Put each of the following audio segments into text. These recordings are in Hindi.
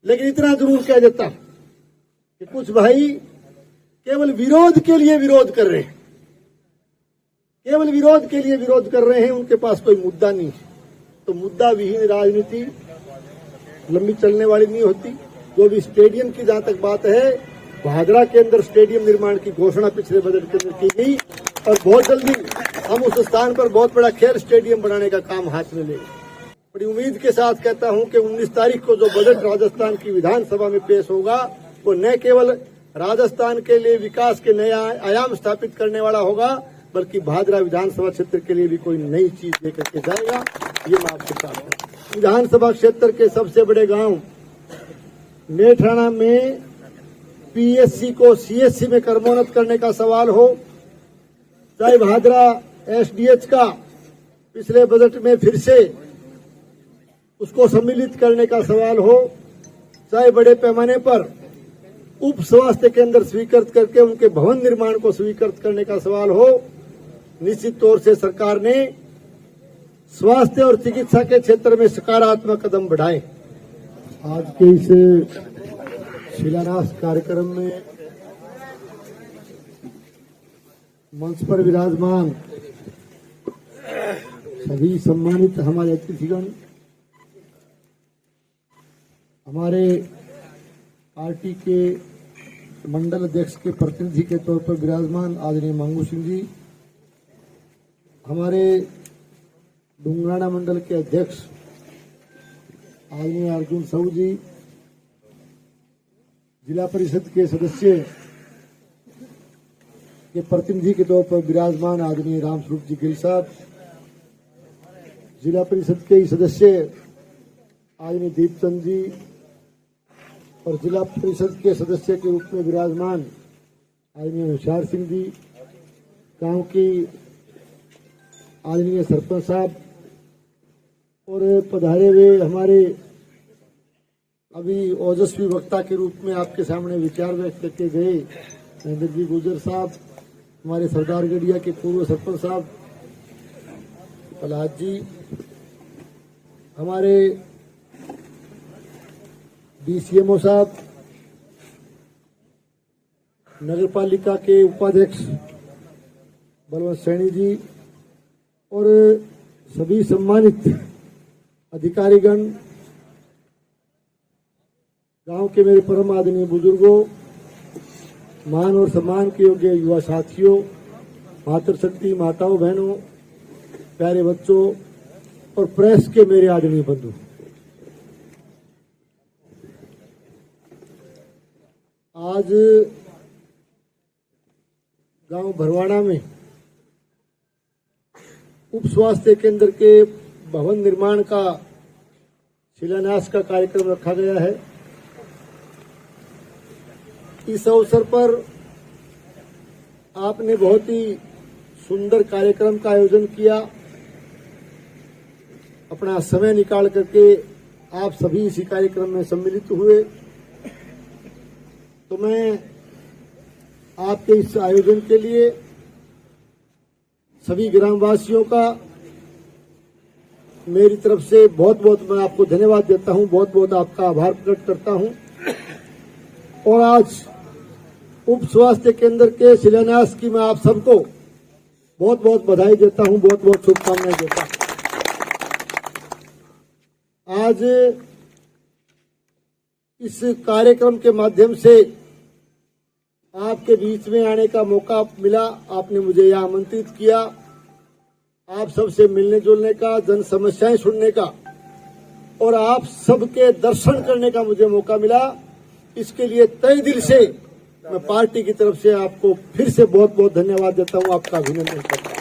लेकिन इतना जरूर कह देता कि कुछ भाई केवल विरोध के लिए विरोध कर रहे हैं, केवल विरोध के लिए विरोध कर रहे हैं, उनके पास कोई मुद्दा नहीं है। तो मुद्दा विहीन राजनीति लंबी चलने वाली नहीं होती। जो भी स्टेडियम की जहां तक बात है, भादरा के अंदर स्टेडियम निर्माण की घोषणा पिछले बजट के अंदर की गई और बहुत जल्दी हम उस स्थान पर बहुत बड़ा खेल स्टेडियम बनाने का काम हाथ में लेंगे। बड़ी उम्मीद के साथ कहता हूं कि 19 तारीख को जो बजट राजस्थान की विधानसभा में पेश होगा वो न केवल राजस्थान के लिए विकास के नया आयाम स्थापित करने वाला होगा, बल्कि भादरा विधानसभा क्षेत्र के लिए भी कोई नई चीज लेकर के जाएगा। ये मैं आपके साथ हूं। विधानसभा क्षेत्र के सबसे बड़े गांव नेठाणा में पीएससी को सीएससी में क्रमोन्नत करने का सवाल हो, चाहे भादरा एसडीएच का पिछले बजट में फिर से उसको सम्मिलित करने का सवाल हो, चाहे बड़े पैमाने पर उप स्वास्थ्य केंद्र स्वीकृत करके उनके भवन निर्माण को स्वीकृत करने का सवाल हो, निश्चित तौर से सरकार ने स्वास्थ्य और चिकित्सा के क्षेत्र में सकारात्मक कदम बढ़ाए। आज के इस शिलान्यास कार्यक्रम में मंच पर विराजमान सभी सम्मानित हमारे अतिथिगण, हमारे पार्टी के मंडल अध्यक्ष के प्रतिनिधि के तौर पर विराजमान आदरणीय मंगू सिंह जी, हमारे डुंगराना मंडल के अध्यक्ष आदरणीय अर्जुन साहू जी, जिला परिषद के सदस्य के प्रतिनिधि के तौर पर विराजमान आदरणीय रामस्वरूप जी गिल साहब, जिला परिषद के सदस्य आदरणीय दीपचंद जी और जिला परिषद के सदस्य के रूप में विराजमान आदरणीय होशियार सिंह जी, गांव की आदरणीय सरपंच साहब और पधारे हुए हमारे अभी ओजस्वी वक्ता के रूप में आपके सामने विचार व्यक्त करके गए महेंद्र जी गुजर साहब, हमारे सरदारगढ़िया के पूर्व सरपंच साहब प्रहलाद जी, हमारे डीसीएमओ साहब, नगर पालिका के उपाध्यक्ष बलवंत सैनी जी और सभी सम्मानित अधिकारीगण, गांव के मेरे परम आदरणीय बुजुर्गों, मान और सम्मान के योग्य युवा साथियों, मातृशक्ति माताओं बहनों, प्यारे बच्चों और प्रेस के मेरे आदरणीय बंधु, आज गांव भरवाड़ा में उप स्वास्थ्य केंद्र के भवन निर्माण का शिलान्यास का कार्यक्रम रखा गया है। इस अवसर पर आपने बहुत ही सुंदर कार्यक्रम का आयोजन किया, अपना समय निकाल करके आप सभी इसी कार्यक्रम में सम्मिलित हुए। तो मैं आपके इस आयोजन के लिए सभी ग्रामवासियों का मेरी तरफ से बहुत बहुत मैं आपको धन्यवाद देता हूं, बहुत बहुत आपका आभार प्रकट करता हूं। और आज उप स्वास्थ्य केंद्र के शिलान्यास की मैं आप सबको बहुत बहुत बधाई देता हूं, बहुत बहुत शुभकामनाएं देता हूं। आज इस कार्यक्रम के माध्यम से आपके बीच में आने का मौका मिला, आपने मुझे यहाँ आमंत्रित किया, आप सबसे मिलने जुलने का, जन समस्याएं सुनने का और आप सबके दर्शन करने का मुझे मौका मिला। इसके लिए तहे दिल से मैं पार्टी की तरफ से आपको फिर से बहुत बहुत धन्यवाद देता हूं, आपका अभिनंदन करता हूं।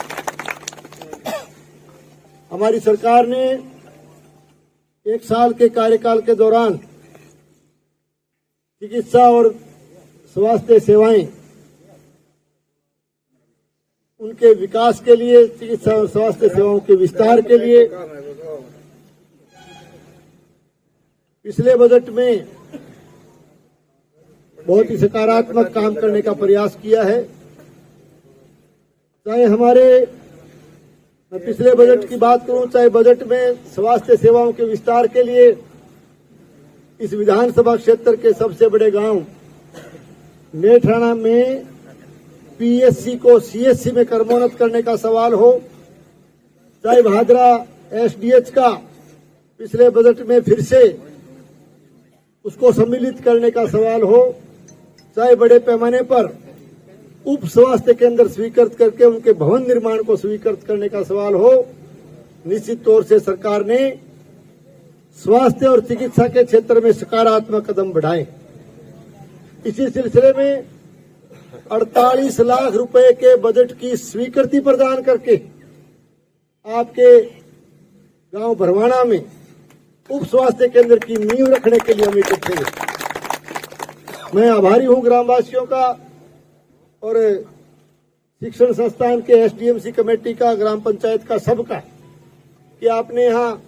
हमारी सरकार ने 1 साल के कार्यकाल के दौरान चिकित्सा और स्वास्थ्य सेवाएं उनके विकास के लिए, चिकित्सा और स्वास्थ्य सेवाओं के विस्तार के लिए पिछले बजट में बहुत ही सकारात्मक काम करने का प्रयास किया है। चाहे मैं पिछले बजट की बात करूं, चाहे बजट में स्वास्थ्य सेवाओं के विस्तार के लिए इस विधानसभा क्षेत्र के सबसे बड़े गांव नेठाणा में पीएससी को सीएससी में क्रमोन्नत करने का सवाल हो, चाहे भादरा एसडीएच का पिछले बजट में फिर से उसको सम्मिलित करने का सवाल हो, चाहे बड़े पैमाने पर उप स्वास्थ्य केंद्र स्वीकृत करके उनके भवन निर्माण को स्वीकृत करने का सवाल हो, निश्चित तौर से सरकार ने स्वास्थ्य और चिकित्सा के क्षेत्र में सकारात्मक कदम बढ़ाए। इसी सिलसिले में 48 लाख रुपए के बजट की स्वीकृति प्रदान करके आपके गांव भरवाना में उप स्वास्थ्य केंद्र की नींव रखने के लिए हम इकट्ठे हैं। मैं आभारी हूं ग्रामवासियों का और शिक्षण संस्थान के एसडीएमसी कमेटी का, ग्राम पंचायत का, सबका कि आपने यहाँ,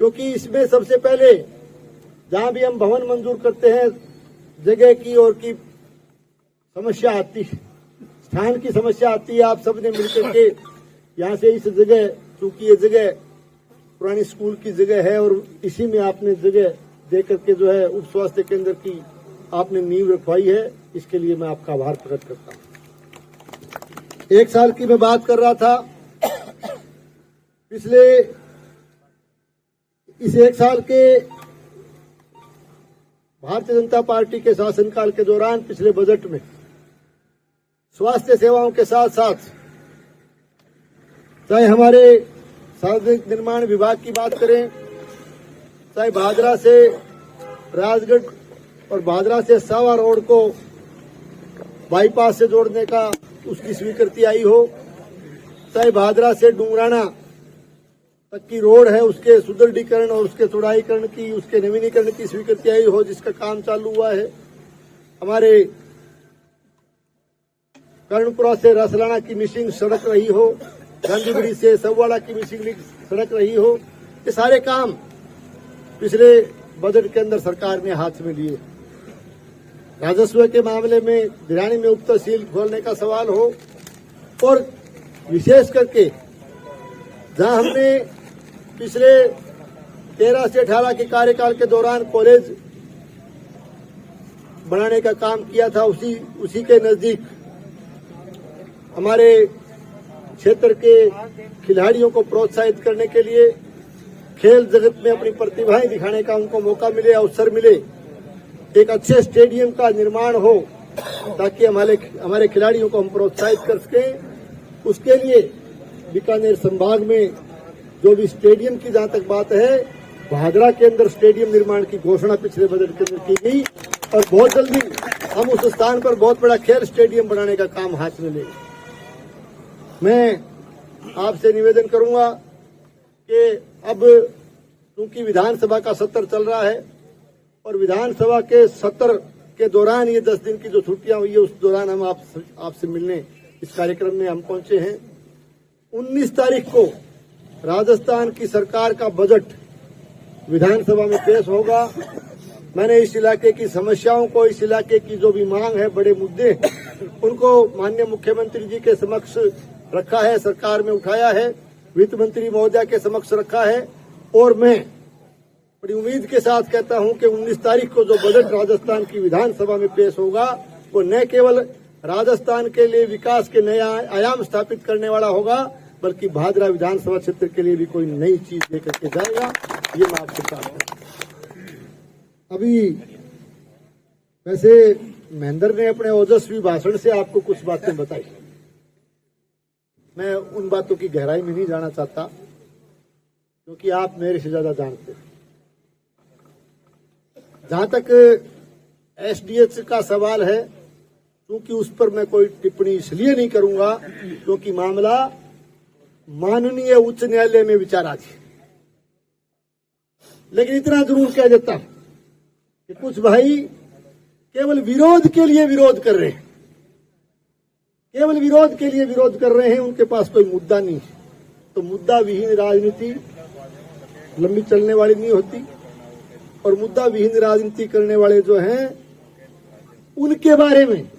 क्योंकि इसमें सबसे पहले जहां भी हम भवन मंजूर करते हैं जगह की और की समस्या आती है, स्थान की समस्या आती है। आप सबने मिलकर के यहाँ से इस जगह, चूंकि ये जगह पुरानी स्कूल की जगह है और इसी में आपने जगह दे करके जो है उप स्वास्थ्य केंद्र की आपने नींव रखवाई है, इसके लिए मैं आपका आभार प्रकट करता हूँ। 1 साल की मैं बात कर रहा था। पिछले इस 1 साल के भारतीय जनता पार्टी के शासनकाल के दौरान पिछले बजट में स्वास्थ्य सेवाओं के साथ साथ चाहे हमारे सार्वजनिक निर्माण विभाग की बात करें, चाहे भादरा से राजगढ़ और भादरा से सावा रोड को बाईपास से जोड़ने का उसकी स्वीकृति आई हो, चाहे भादरा से डुंगराना तक की रोड है उसके सुदृढ़ीकरण और उसके चौड़ाईकरण की, उसके नवीनीकरण की स्वीकृति आई हो, जिसका काम चालू हुआ है। हमारे कर्णपुरा से रसलाना की मिसिंग सड़क रही हो, गांधीगढ़ी से सवाड़ा की मिसिंग सड़क रही हो, ये सारे काम पिछले बजट के अंदर सरकार ने हाथ में लिए। राजस्व के मामले में धिरानी में उप तहसील खोलने का सवाल हो और विशेष करके जहां हमने पिछले 13 से 18 के कार्यकाल के दौरान कॉलेज बनाने का काम किया था, उसी के नजदीक हमारे क्षेत्र के खिलाड़ियों को प्रोत्साहित करने के लिए, खेल जगत में अपनी प्रतिभाएं दिखाने का उनको मौका मिले, अवसर मिले, एक अच्छे स्टेडियम का निर्माण हो ताकि हमारे खिलाड़ियों को हम प्रोत्साहित कर सकें। उसके लिए बीकानेर संभाग में जो भी स्टेडियम की जहां तक बात है, भादरा के अंदर स्टेडियम निर्माण की घोषणा पिछले बजट के अंदर की गई और बहुत जल्दी हम उस स्थान पर बहुत बड़ा खेल स्टेडियम बनाने का काम हाथ में लेंगे। मैं आपसे निवेदन करूंगा कि अब क्योंकि विधानसभा का सत्र चल रहा है और विधानसभा के सत्र के दौरान ये 10 दिन की जो छुट्टियां हुई है उस दौरान हम आपसे मिलने इस कार्यक्रम में हम पहुंचे हैं। 19 तारीख को राजस्थान की सरकार का बजट विधानसभा में पेश होगा। मैंने इस इलाके की समस्याओं को, इस इलाके की जो भी मांग है, बड़े मुद्दे, उनको माननीय मुख्यमंत्री जी के समक्ष रखा है, सरकार में उठाया है, वित्त मंत्री महोदय के समक्ष रखा है और मैं बड़ी उम्मीद के साथ कहता हूं कि 19 तारीख को जो बजट राजस्थान की विधानसभा में पेश होगा वो न केवल राजस्थान के लिए विकास के नया आयाम स्थापित करने वाला होगा, बल्कि भादरा विधानसभा क्षेत्र के लिए भी कोई नई चीज लेकर के जाएगा। ये मैं आपसे कहता हूं। अभी वैसे महेंद्र ने अपने ओजस्वी भाषण से आपको कुछ बातें बताई, मैं उन बातों की गहराई में नहीं जाना चाहता क्योंकि आप मेरे से ज्यादा जानते हैं। जहां तक एसडीएच का सवाल है, क्योंकि उस पर मैं कोई टिप्पणी इसलिए नहीं करूंगा क्योंकि मामला माननीय उच्च न्यायालय में विचाराधीन, लेकिन इतना जरूर कह देता कि कुछ भाई केवल विरोध के लिए विरोध कर रहे हैं, केवल विरोध के लिए विरोध कर रहे हैं, उनके पास कोई मुद्दा नहीं है। तो मुद्दा विहीन राजनीति लंबी चलने वाली नहीं होती और मुद्दा विहीन राजनीति करने वाले जो हैं उनके बारे में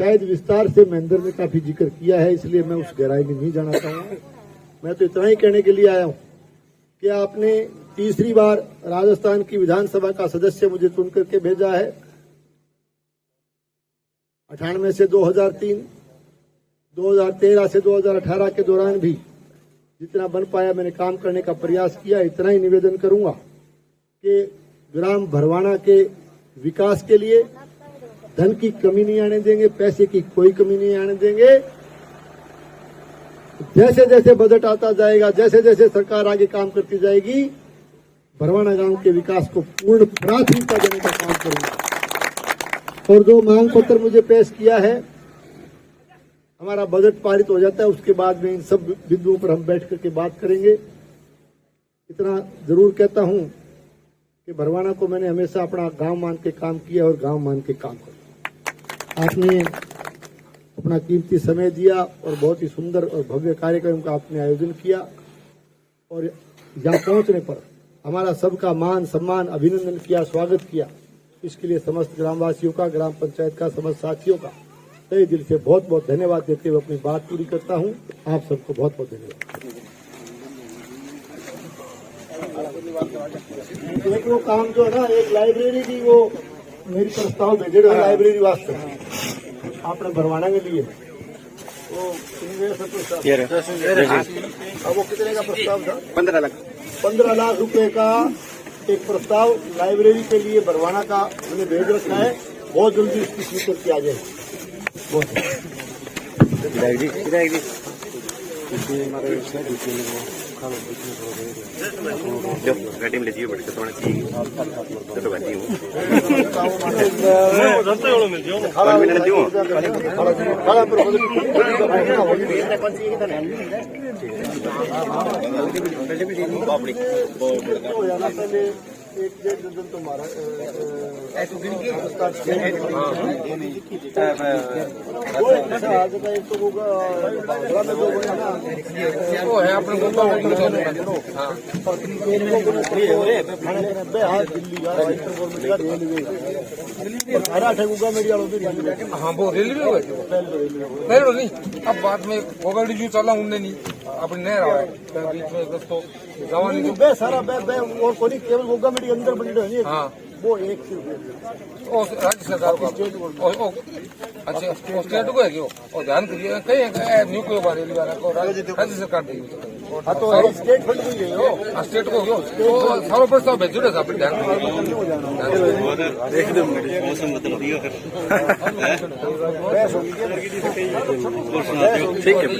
शायद विस्तार से महेंद्र ने काफी जिक्र किया है, इसलिए मैं उस गहराई में नहीं जाना चाहूंगा। मैं तो इतना ही कहने के लिए आया हूं कि आपने तीसरी बार राजस्थान की विधानसभा का सदस्य मुझे चुन करके भेजा है। 98 से 2003, 2013 से 2018 के दौरान भी जितना बन पाया मैंने काम करने का प्रयास किया। इतना ही निवेदन करूंगा कि ग्राम भरवाना के विकास के लिए धन की कमी नहीं आने देंगे, पैसे की कोई कमी नहीं आने देंगे। जैसे जैसे बजट आता जाएगा, जैसे जैसे सरकार आगे काम करती जाएगी, भरवाना गांव के विकास को पूर्ण प्राथमिकता देने का काम करूंगा। और जो मांग पत्र मुझे पेश किया है, हमारा बजट पारित हो जाता है, उसके बाद में इन सब बिंदुओं पर हम बैठ करके बात करेंगे। इतना जरूर कहता हूं कि भरवाना को मैंने हमेशा अपना गांव मान के काम किया और गांव मान के काम किया। आपने अपना कीमती समय दिया और बहुत ही सुंदर और भव्य कार्यक्रम का आपने आयोजन किया और यहाँ पहुंचने पर हमारा सबका मान सम्मान अभिनंदन किया, स्वागत किया। इसके लिए समस्त ग्रामवासियों का, ग्राम पंचायत का, समस्त साथियों का तहे दिल से बहुत बहुत धन्यवाद देते हुए अपनी बात पूरी करता हूं। आप सबको बहुत बहुत धन्यवाद। एक वो काम जो है ना, एक लाइब्रेरी की वो मेरी प्रस्ताव भेजे रहे लाइब्रेरी वास्ते आपने भरवाना के लिए, वो अब वो कितने का प्रस्ताव था? 15 लाख रुपए का एक प्रस्ताव लाइब्रेरी के लिए भरवाना का मैंने भेज रखा है। बहुत जल्दी इसकी स्वीकृति आ जाएगी। एक 1.5 दर्जन तो हमारा वो है अपने हाँ वो रेलवे नहीं। अब बाद में ओवर जो चला उनने नहीं अपने नहीं रहा है बीच में दोस्तों बे सारा बे और कोई केवल गोगा मेरी अंदर बन रही है। हाँ वो एक राज्य सरकार का अच्छा स्टेट को है कि वो ध्यान करिए कहीं न्यू को बारे को राज्य सरकार देगी। हाँ तो स्टेट फंड को ही हो, स्टेट को हो तो सारा प्रस्ताव भेजो ना आप ध्यान एकदम मौसम मतलब ठीक है।